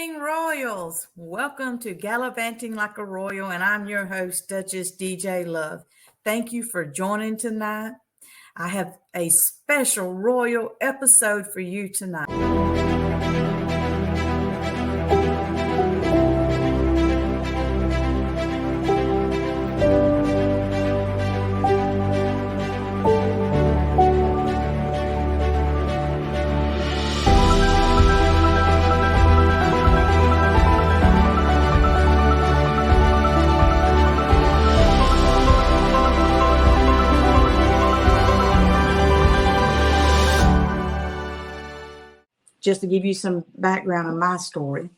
evening, Royals. Welcome to Gallivanting Like a Royal, and I'm your host, Duchess DJ Love. Thank you for joining tonight. I have a special Royal episode for you tonight. Just to give you some background on my story,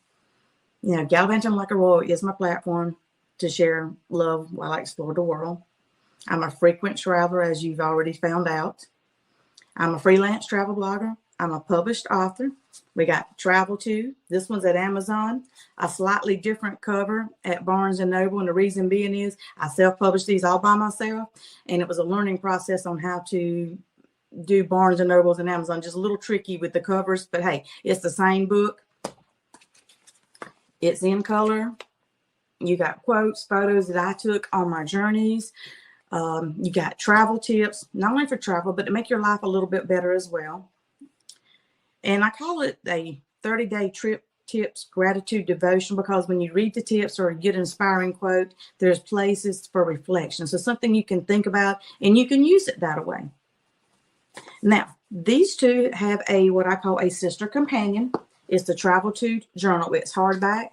Gallivanting Like a Royal is my platform to share love while I explore the world. I'm a frequent traveler, as you've already found out. I'm a freelance travel blogger. I'm a published author. We got TravelTude. This one's at Amazon. A slightly different cover at Barnes & Noble. And the reason being is I self-published these all by myself. And it was a learning process on how to do Barnes & Nobles and Amazon. Just a little tricky with the covers, but hey, it's the same book. It's in color. You got quotes, photos that I took on my journeys. You got travel tips, not only for travel, but to make your life a little bit better as well. And I call it a 30-day trip tips gratitude devotion, because when you read the tips or get an inspiring quote, there's places for reflection. So something you can think about and you can use it that way. Now, these two have what I call a sister companion. It's the TravelTude journal. It's hardback,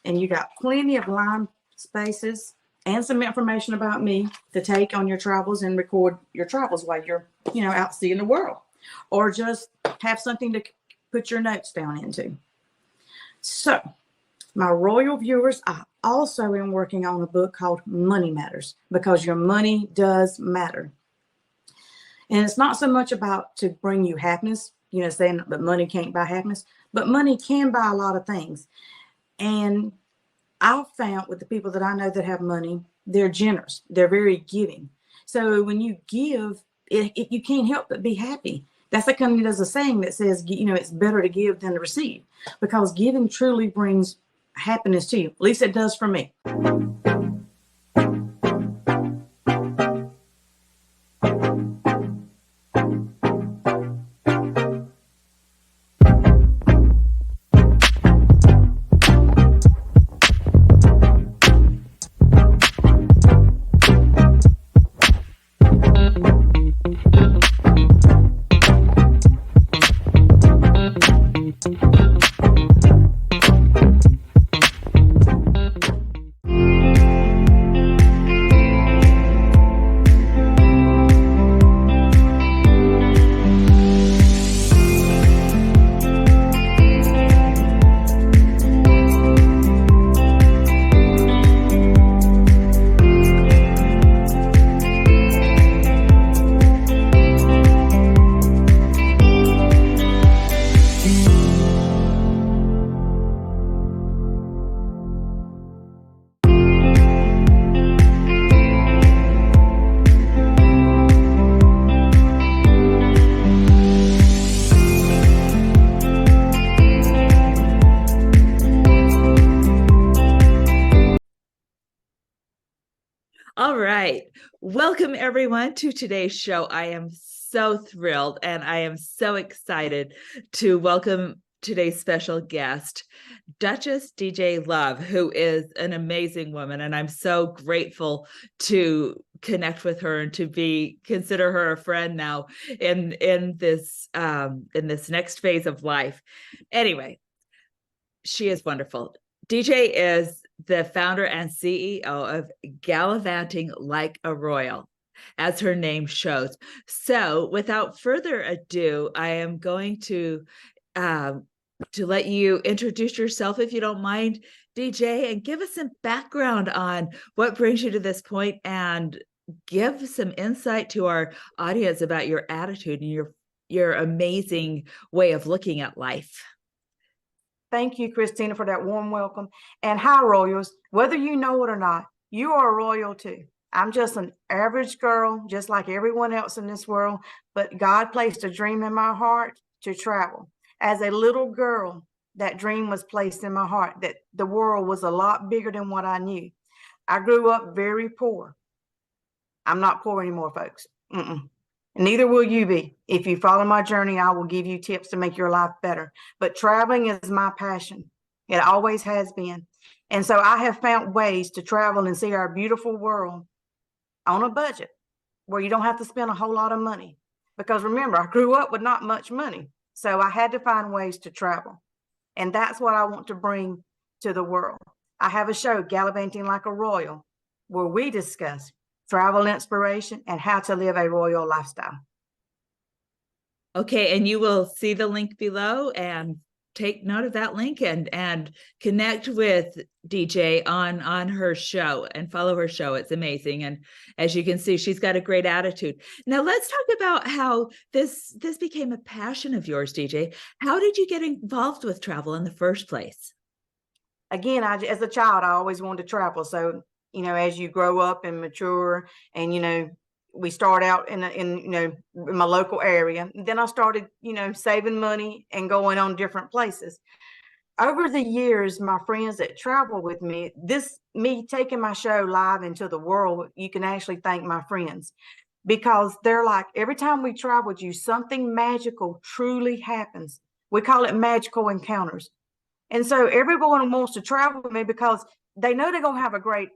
and you got plenty of line spaces and some information about me to take on your travels and record your travels while you're, out seeing the world, or just have something to put your notes down into. So, my royal viewers, I also am working on a book called Money Matters, because your money does matter. And it's not so much about to bring you happiness, saying that money can't buy happiness, but money can buy a lot of things. And I've found with the people that I know that have money, they're generous. They're very giving. So when you give, you can't help but be happy. That's like there's a saying that says, it's better to give than to receive, because giving truly brings happiness to you. At least it does for me. All right. Welcome, everyone, to today's show. I am so thrilled and I am so excited to welcome today's special guest, Duchess DJ Love, who is an amazing woman. And I'm so grateful to connect with her and to consider her a friend now in this next phase of life. Anyway, she is wonderful. DJ is the founder and CEO of Gallivanting Like a Royal, as her name shows. So without further ado, I am going to let you introduce yourself, if you don't mind, DJ, and give us some background on what brings you to this point, and give some insight to our audience about your attitude and your amazing way of looking at life. Thank you, Christina, for that warm welcome. And hi, Royals. Whether you know it or not, you are a royal too. I'm just an average girl, just like everyone else in this world, but God placed a dream in my heart to travel. As a little girl, that dream was placed in my heart, that the world was a lot bigger than what I knew. I grew up very poor. I'm not poor anymore, folks. Neither will you be. If you follow my journey, I will give you tips to make your life better. But traveling is my passion. It always has been. And so I have found ways to travel and see our beautiful world on a budget where you don't have to spend a whole lot of money. Because remember, I grew up with not much money. So I had to find ways to travel. And that's what I want to bring to the world. I have a show, Gallivanting Like a Royal, where we discuss travel inspiration and how to live a royal lifestyle. Okay, and you will see the link below and take note of that link and connect with DJ on her show and follow her show. It's amazing. And as you can see, she's got a great attitude. Now let's talk about how this became a passion of yours, DJ. How did you get involved with travel in the first place? Again, as a child, I always wanted to travel. So, as you grow up and mature and, we start out in my local area. Then I started, saving money and going on different places. Over the years, my friends that travel with me, me taking my show live into the world, you can actually thank my friends, because they're like, every time we travel with you, something magical truly happens. We call it magical encounters. And so everyone wants to travel with me because they know they're going to have a great,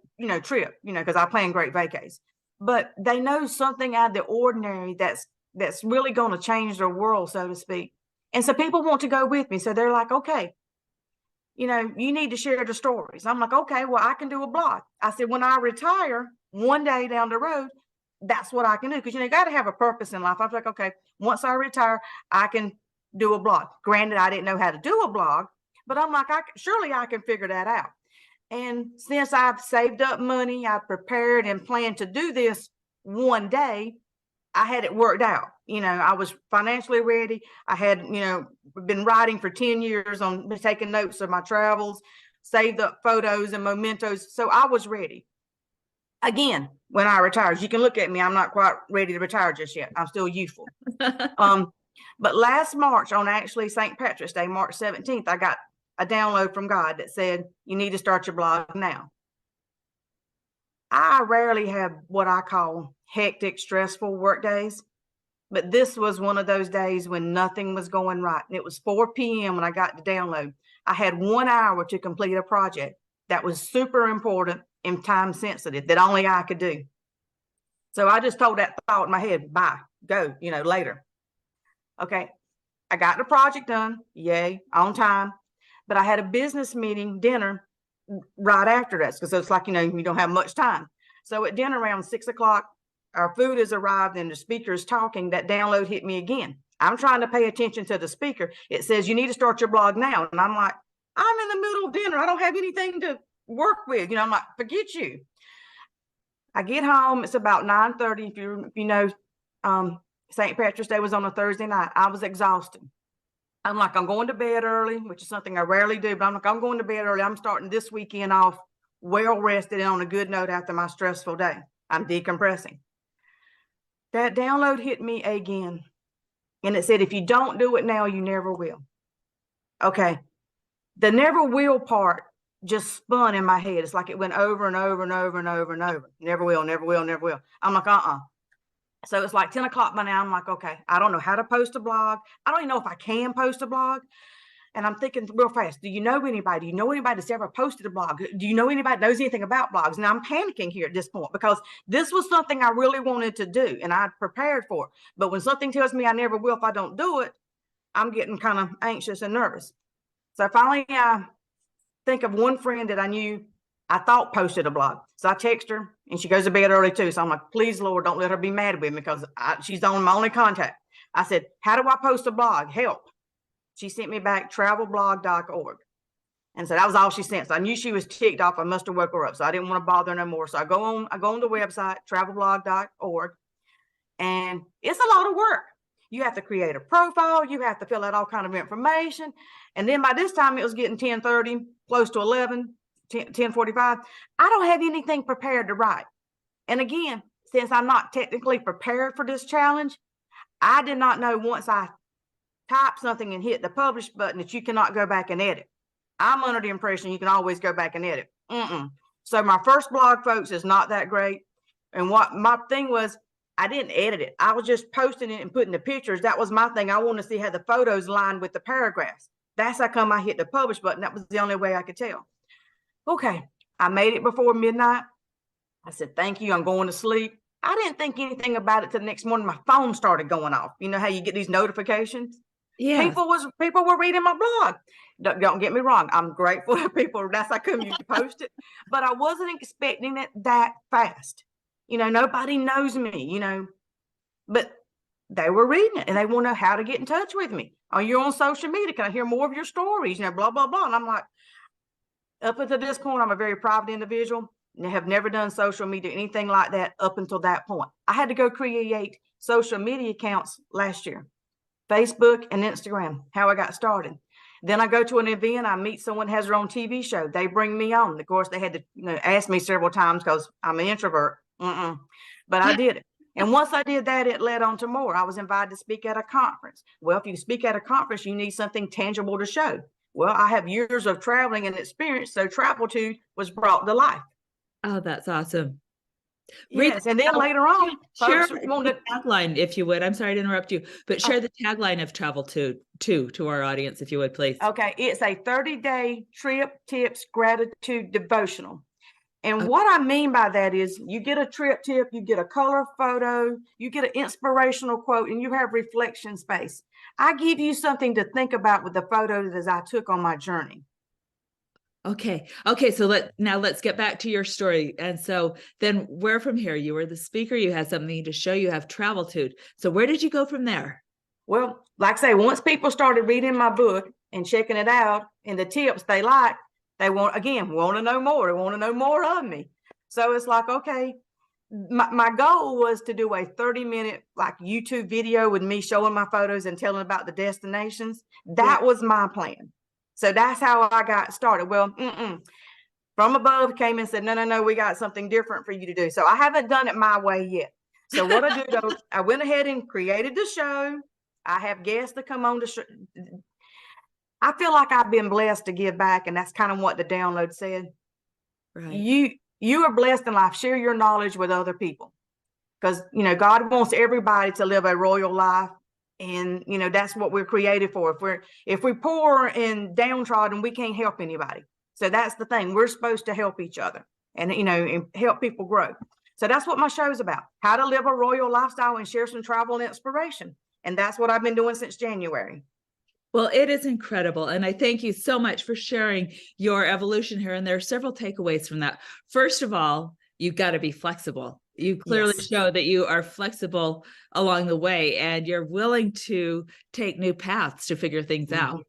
trip, because I plan great vacays. But they know something out of the ordinary that's really going to change their world, so to speak. And so people want to go with me. So they're like, okay, you need to share the stories. I'm like, okay, well, I can do a blog. I said, when I retire one day down the road, that's what I can do. Because, you got to have a purpose in life. I was like, okay, once I retire, I can do a blog. Granted, I didn't know how to do a blog, but I'm like, surely I can figure that out. And since I've saved up money, I've prepared and planned to do this one day, I had it worked out. I was financially ready. I had, been writing for 10 years on taking notes of my travels, saved up photos and mementos. So I was ready. Again, when I retire, you can look at me. I'm not quite ready to retire just yet. I'm still youthful. But last March, on actually St. Patrick's Day, March 17th, I got a download from God that said, you need to start your blog now. I rarely have what I call hectic, stressful work days, but this was one of those days when nothing was going right. And it was 4 p.m. when I got the download. I had 1 hour to complete a project that was super important and time sensitive that only I could do. So I just told that thought in my head, bye, go, later. Okay. I got the project done. Yay, on time. But I had a business meeting, dinner, right after that, because it's like, you don't have much time. So at dinner around 6 o'clock, our food has arrived and the speaker is talking. That download hit me again. I'm trying to pay attention to the speaker. It says, you need to start your blog now. And I'm like, I'm in the middle of dinner. I don't have anything to work with. I'm like, forget you. I get home. It's about 9:30. If you know, St. Patrick's Day was on a Thursday night. I was exhausted. I'm like, I'm going to bed early, which is something I rarely do, but I'm like, I'm going to bed early. I'm starting this weekend off well rested and on a good note after my stressful day. I'm decompressing. That download hit me again. And it said, if you don't do it now, you never will. Okay. The never will part just spun in my head. It's like it went over and over and over and over and over. Never will, never will, never will. I'm like, So it's like 10 o'clock by now. I'm like, okay, I don't know how to post a blog. I don't even know if I can post a blog. And I'm thinking real fast, do you know anybody? Do you know anybody that's ever posted a blog? Do you know anybody that knows anything about blogs? Now I'm panicking here at this point because this was something I really wanted to do and I'd prepared for. But when something tells me I never will if I don't do it, I'm getting kind of anxious and nervous. So finally, I think of one friend that I thought posted a blog. So I text her and she goes to bed early too. So I'm like, please, Lord, don't let her be mad with me because she's on my only contact. I said, how do I post a blog? Help. She sent me back travelblog.org. And so that was all she sent. So I knew she was ticked off. I must have woke her up. So I didn't want to bother her no more. So I go on the website, travelblog.org. And it's a lot of work. You have to create a profile. You have to fill out all kind of information. And then by this time it was getting 10:30, close to 11, 10:45. I don't have anything prepared to write. And again, since I'm not technically prepared for this challenge, I did not know once I type something and hit the publish button that you cannot go back and edit. I'm under the impression you can always go back and edit. So my first blog, folks, is not that great. And what my thing was, I didn't edit it. I was just posting it and putting the pictures. That was my thing. I want to see how the photos lined with the paragraphs. That's how come I hit the publish button. That was the only way I could tell. Okay, I made it before midnight. I said, thank you, I'm going to sleep. I didn't think anything about it till the next morning. My phone started going off. You know how you get these notifications? Yeah. People were reading my blog. Don't get me wrong. I'm grateful to people. That's how come you post it. But I wasn't expecting it that fast. You know, nobody knows me, you know, but they were reading it and they want to know how to get in touch with me. Are you on social media? Can I hear more of your stories? You know, blah, blah, blah. And I'm like, up until this point, I'm a very private individual and have never done social media, anything like that up until that point. I had to go create social media accounts last year, Facebook and Instagram, how I got started. Then I go to an event, I meet someone who has their own TV show. They bring me on. Of course, they had to ask me several times because I'm an introvert. But I did it. And once I did that, it led on to more. I was invited to speak at a conference. Well, if you speak at a conference, you need something tangible to show. Well, I have years of traveling and experience, so TravelTude was brought to life. Oh, that's awesome. Yes, and then later on, share folks the tagline, if you would. I'm sorry to interrupt you, but share the tagline of TravelTude to our audience, if you would, please. Okay, it's a 30-day trip tips gratitude devotional. And what I mean by that is you get a trip tip, you get a color photo, you get an inspirational quote, and you have reflection space. I give you something to think about with the photos as I took on my journey. Okay. So let's get back to your story. And so then where from here? You were the speaker, you had something to show, you have TravelTude. So where did you go from there? Well, like I say, once people started reading my book and checking it out and the tips they like, they want to know more. They want to know more of me. So it's like, okay, my goal was to do a 30-minute like YouTube video with me showing my photos and telling about the destinations. That was my plan. So that's how I got started. Well, from above came and said, no, we got something different for you to do. So I haven't done it my way yet. So what I do though, I went ahead and created the show. I have guests to come on the show. I feel like I've been blessed to give back, and that's kind of what the download said. Right. You are blessed in life. Share your knowledge with other people, because God wants everybody to live a royal life, and that's what we're created for. If we're poor and downtrodden, we can't help anybody. So that's the thing. We're supposed to help each other and help people grow. So that's what my show is about: how to live a royal lifestyle and share some travel and inspiration. And that's what I've been doing since January. Well, it is incredible. And I thank you so much for sharing your evolution here. And there are several takeaways from that. First of all, you've got to be flexible. You clearly show that you are flexible along the way and you're willing to take new paths to figure things out.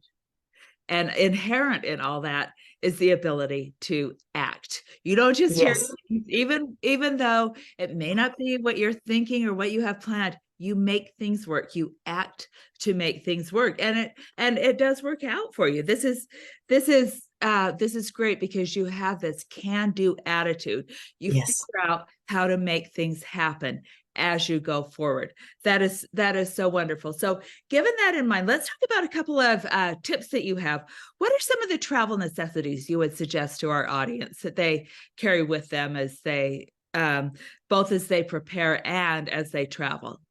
And inherent in all that is the ability to act. You don't just hear things, even though it may not be what you're thinking or what you have planned. You make things work. You act to make things work, and it does work out for you. This is great because you have this can-do attitude. You figure out how to make things happen as you go forward. That is so wonderful. So given that in mind, let's talk about a couple of tips that you have. What are some of the travel necessities you would suggest to our audience that they carry with them as they both as they prepare and as they travel?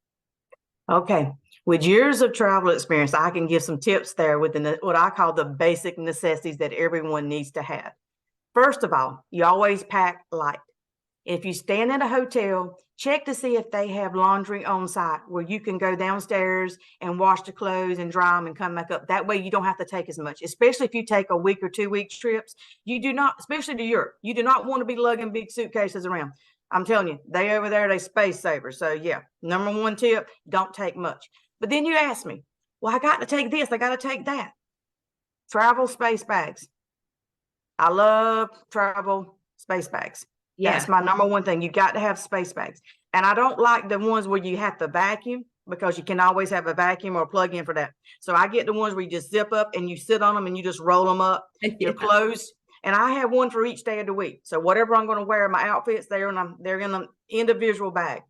Okay. With years of travel experience, I can give some tips there within what I call the basic necessities that everyone needs to have. First of all, you always pack light. If you stand in a hotel, check to see if they have laundry on site where you can go downstairs and wash the clothes and dry them and come back up. That way you don't have to take as much, especially if you take a week or 2 week trips. You do not, especially to Europe, you do not want to be lugging big suitcases around. I'm telling you, they over there, they space savers. So yeah, number one tip, don't take much. But then you ask me, well, I got to take this, I got to take that. Travel space bags. I love travel space bags. That's my number one thing. You got to have space bags. And I don't like the ones where you have to vacuum, because you can always have a vacuum or a plug in for that. So I get the ones where you just zip up and you sit on them and you just roll them up, your clothes. And I have one for each day of the week. So whatever I'm going to wear, my outfits, they're in an individual bag.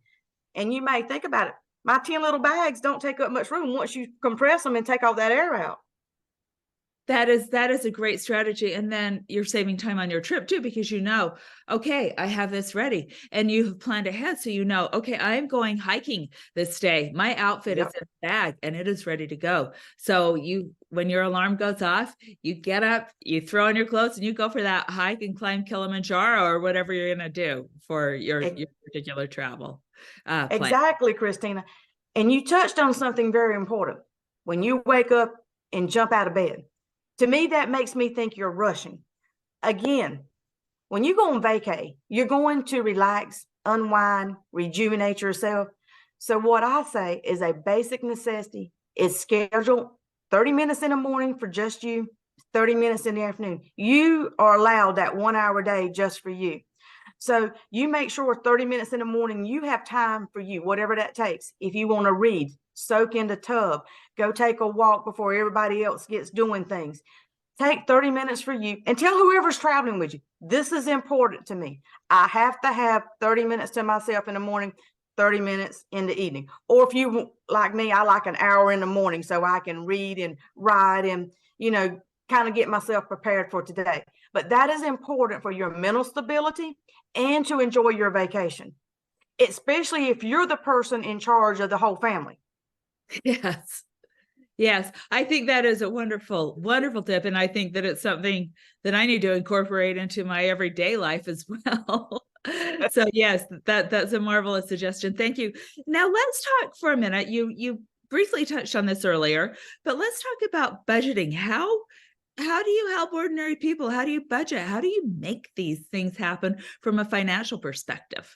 And you may think about it. My 10 little bags don't take up much room once you compress them and take all that air out. That is a great strategy. And then you're saving time on your trip too, because okay, I have this ready and you've planned ahead. So okay, I'm going hiking this day. My outfit is in the bag and it is ready to go. So when your alarm goes off, you get up, you throw on your clothes and you go for that hike and climb Kilimanjaro or whatever you're going to do for your particular travel. Exactly, Christina. And you touched on something very important. When you wake up and jump out of bed, to me, that makes me think you're rushing. Again, when you go on vacay, you're going to relax, unwind, rejuvenate yourself. So what I say is a basic necessity is schedule 30 minutes in the morning for just you, 30 minutes in the afternoon. You are allowed that 1 hour a day just for you. So you make sure 30 minutes in the morning, you have time for you, whatever that takes. If you want to read, soak in the tub, go take a walk before everybody else gets doing things. Take 30 minutes for you and tell whoever's traveling with you, this is important to me. I have to have 30 minutes to myself in the morning, 30 minutes in the evening. Or if you, like me, I like an hour in the morning so I can read and write and, kind of get myself prepared for today. But that is important for your mental stability and to enjoy your vacation, especially if you're the person in charge of the whole family. Yes, I think that is a wonderful, wonderful tip. And I think that it's something that I need to incorporate into my everyday life as well. So yes, that's a marvelous suggestion. Thank you. Now let's talk for a minute. You briefly touched on this earlier, but let's talk about budgeting. How do you help ordinary people? How do you budget? How do you make these things happen from a financial perspective?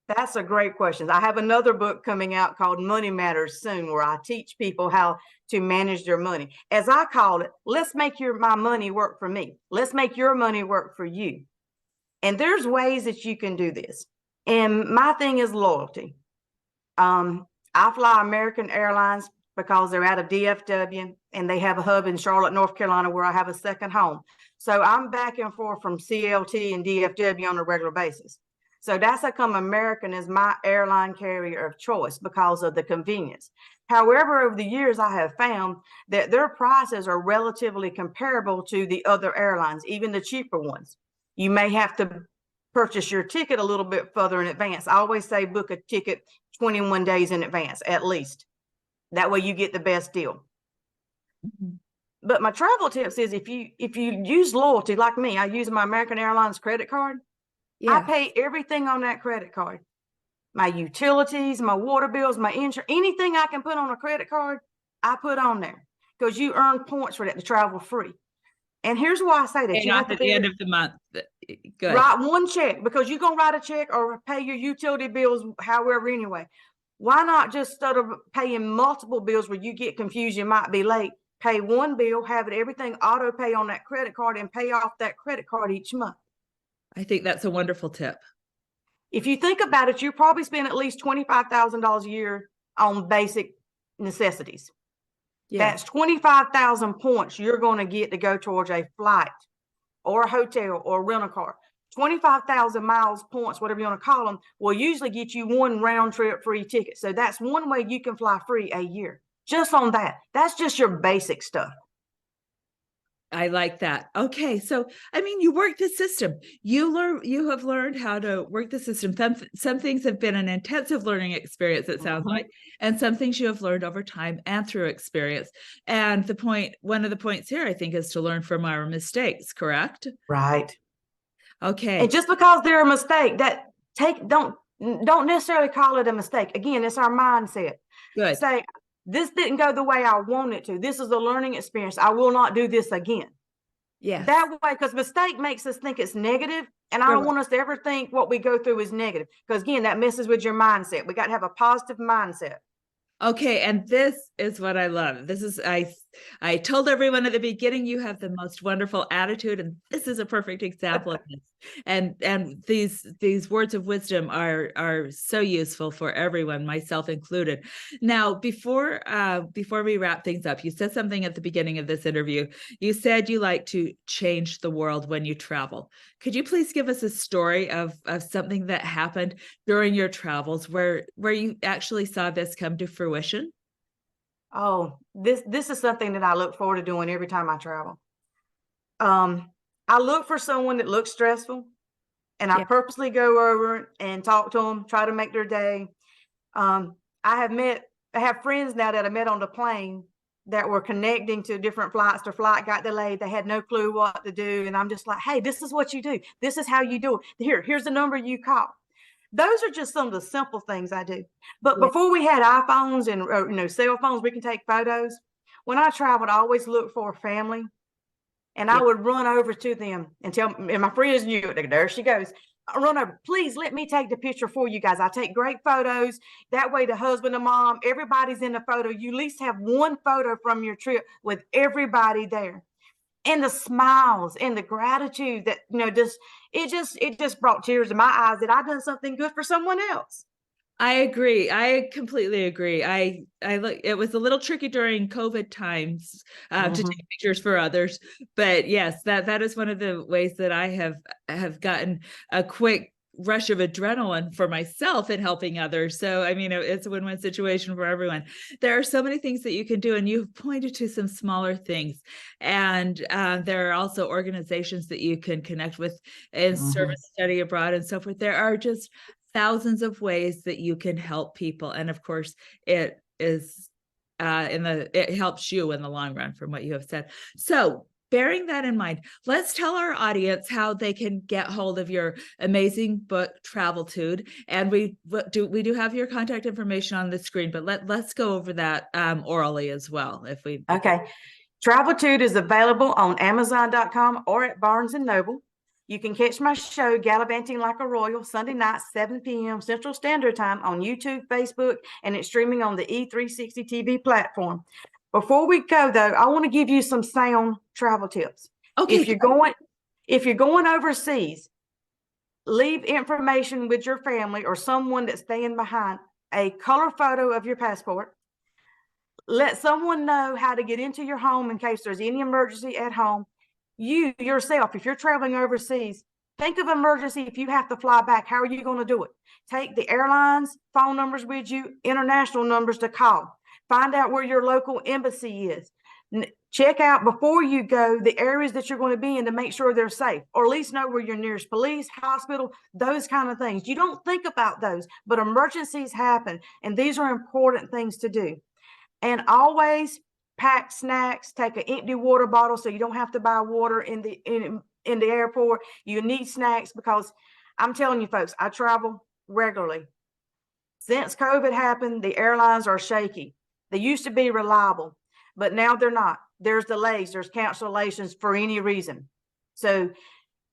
That's a great question. I have another book coming out called Money Matters soon, where I teach people how to manage their money. As I call it, let's make my money work for me. Let's make your money work for you. And there's ways that you can do this. And my thing is loyalty. I fly American Airlines because they're out of DFW and they have a hub in Charlotte, North Carolina, where I have a second home. So I'm back and forth from CLT and DFW on a regular basis. So that's how come American is my airline carrier of choice because of the convenience. However, over the years, I have found that their prices are relatively comparable to the other airlines, even the cheaper ones. You may have to purchase your ticket a little bit further in advance. I always say book a ticket 21 days in advance, at least. That way you get the best deal. Mm-hmm. But my travel tips is if you use loyalty like me, I use my American Airlines credit card. Yeah. I pay everything on that credit card. My utilities, my water bills, my insurance, anything I can put on a credit card, I put on there because you earn points for that to travel free. And here's why I say that. You have at the end of the month. Good. Write one check because you're going to write a check or pay your utility bills however anyway. Why not just instead of paying multiple bills where you get confused, you might be late, pay one bill, have everything auto pay on that credit card and pay off that credit card each month. I think that's a wonderful tip. If you think about it, you probably spend at least $25,000 a year on basic necessities. Yeah. That's 25,000 points you're going to get to go towards a flight or a hotel or a rental car. 25,000 miles points, whatever you want to call them, will usually get you one round trip free ticket. So that's one way you can fly free a year. Just on that. That's just your basic stuff. I like that. Okay. So, you work the system. You have learned how to work the system. Some things have been an intensive learning experience, it sounds like, and some things you have learned over time and through experience. And one of the points here, I think, is to learn from our mistakes, correct? Right. Okay. And just because they're a mistake, don't necessarily call it a mistake. Again, it's our mindset. Good. Say, this didn't go the way I want it to. This is a learning experience. I will not do this again. Yeah. That way, because mistake makes us think it's negative. And I don't want us to ever think what we go through is negative. Because again, that messes with your mindset. We got to have a positive mindset. Okay. And this is what I love. I told everyone at the beginning, you have the most wonderful attitude, and this is a perfect example of this. And these words of wisdom are so useful for everyone, myself included. Now, before we wrap things up, you said something at the beginning of this interview. You said you like to change the world when you travel. Could you please give us a story of something that happened during your travels where you actually saw this come to fruition? Oh, this is something that I look forward to doing every time I travel. I look for someone that looks stressful, and I Yeah. purposely go over and talk to them, try to make their day. I have friends now that I met on the plane that were connecting to different flights. Their flight got delayed. They had no clue what to do. And I'm just like, hey, this is what you do. This is how you do it. Here's the number you call. Those are just some of the simple things I do. But Yeah. before we had iPhones and cell phones, we can take photos. When I traveled, I always looked for a family, and I would run over to them and and my friends knew it. There she goes. I run over, please let me take the picture for you guys. I take great photos. That way the husband and mom, everybody's in the photo. You at least have one photo from your trip with everybody there. And the smiles and the gratitude that, it just brought tears to my eyes that I've done something good for someone else. I agree. I completely agree. I look. It was a little tricky during COVID times to take pictures for others, but yes, that is one of the ways that I have gotten a quick rush of adrenaline for myself in helping others. So I mean, it's a win-win situation for everyone. There are so many things that you can do, and you've pointed to some smaller things, and there are also organizations that you can connect with in service study abroad and so forth. There are just thousands of ways that you can help people, and of course it is it helps you in the long run, from what you have said. So bearing that in mind, let's tell our audience how they can get hold of your amazing book, TravelTude. And we do have your contact information on the screen, but let's go over that orally as well, if we Okay. TravelTude is available on Amazon.com or at Barnes & Noble. You can catch my show, Gallivanting Like a Royal, Sunday nights, 7 p.m. Central Standard Time on YouTube, Facebook, and it's streaming on the E360 TV platform. Before we go, though, I want to give you some sound travel tips. Okay. If you're going overseas, leave information with your family or someone that's staying behind, a color photo of your passport. Let someone know how to get into your home in case there's any emergency at home. You yourself, if you're traveling overseas, think of emergency. If you have to fly back, how are you going to do it? Take the airlines phone numbers with you, international numbers to call. Find out where your local embassy is. Check out before you go the areas that you're going to be in to make sure they're safe, or at least know where your nearest police, hospital, those kind of things. You don't think about those, but emergencies happen, and these are important things to do. And always pack snacks. Take an empty water bottle so you don't have to buy water in the airport. You need snacks because I'm telling you, folks, I travel regularly. Since COVID happened, the airlines are shaky. They used to be reliable, but now they're not. There's delays, there's cancellations for any reason. So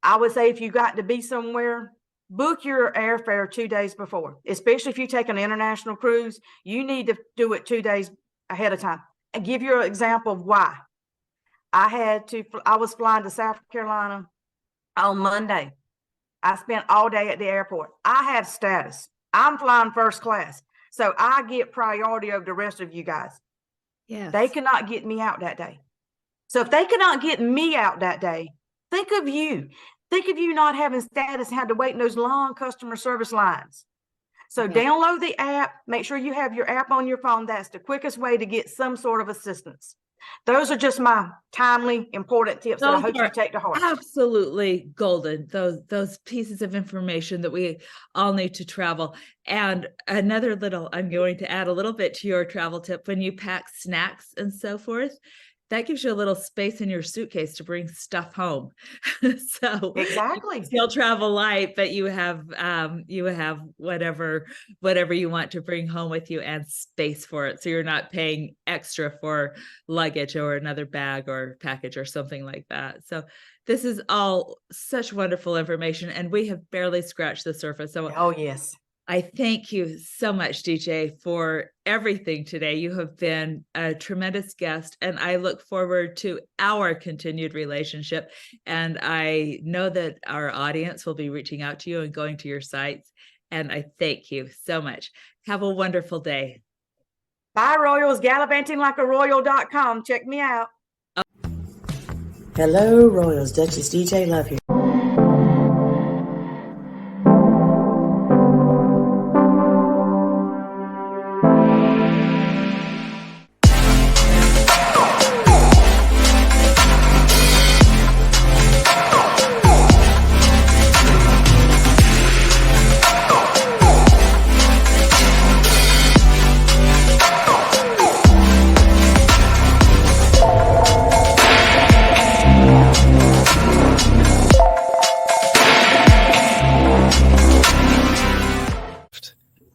I would say if you got to be somewhere, book your airfare 2 days before, especially if you take an international cruise. You need to do it 2 days ahead of time. And give you an example of why. I was flying to South Carolina on Monday. I spent all day at the airport. I have status. I'm flying first class. So I get priority over the rest of you guys. Yes. They cannot get me out that day. So if they cannot get me out that day, think of you. Think of you not having status and had to wait in those long customer service lines. So download the app. Make sure you have your app on your phone. That's the quickest way to get some sort of assistance. Those are just my timely, important tips that I hope you take to heart. Absolutely golden. Those pieces of information that we all need to travel. And another little, I'm going to add a little bit to your travel tip. When you pack snacks and so forth, that gives you a little space in your suitcase to bring stuff home. So exactly, you still travel light, but you have whatever you want to bring home with you and space for it. So you're not paying extra for luggage or another bag or package or something like that. So this is all such wonderful information, and we have barely scratched the surface. So oh yes, I thank you so much, DJ, for everything today. You have been a tremendous guest, and I look forward to our continued relationship. And I know that our audience will be reaching out to you and going to your sites. And I thank you so much. Have a wonderful day. Bye, Royals. Gallivantinglikearoyal.com. Check me out. Hello, Royals. Duchess DJ Love here.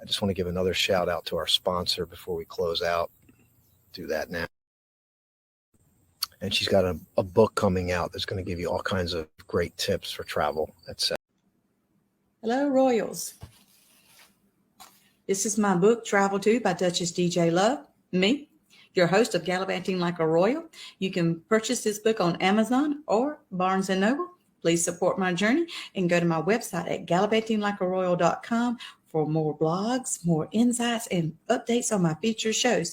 I just want to give another shout out to our sponsor before we close out. Do that now. And she's got a book coming out that's going to give you all kinds of great tips for travel, etc. Hello, Royals. This is my book, TravelTude by Duchess DJ Love. Me, your host of Gallivanting Like a Royal. You can purchase this book on Amazon or Barnes & Noble. Please support my journey and go to my website at gallivantinglikearoyal.com for more blogs, more insights, and updates on my featured shows.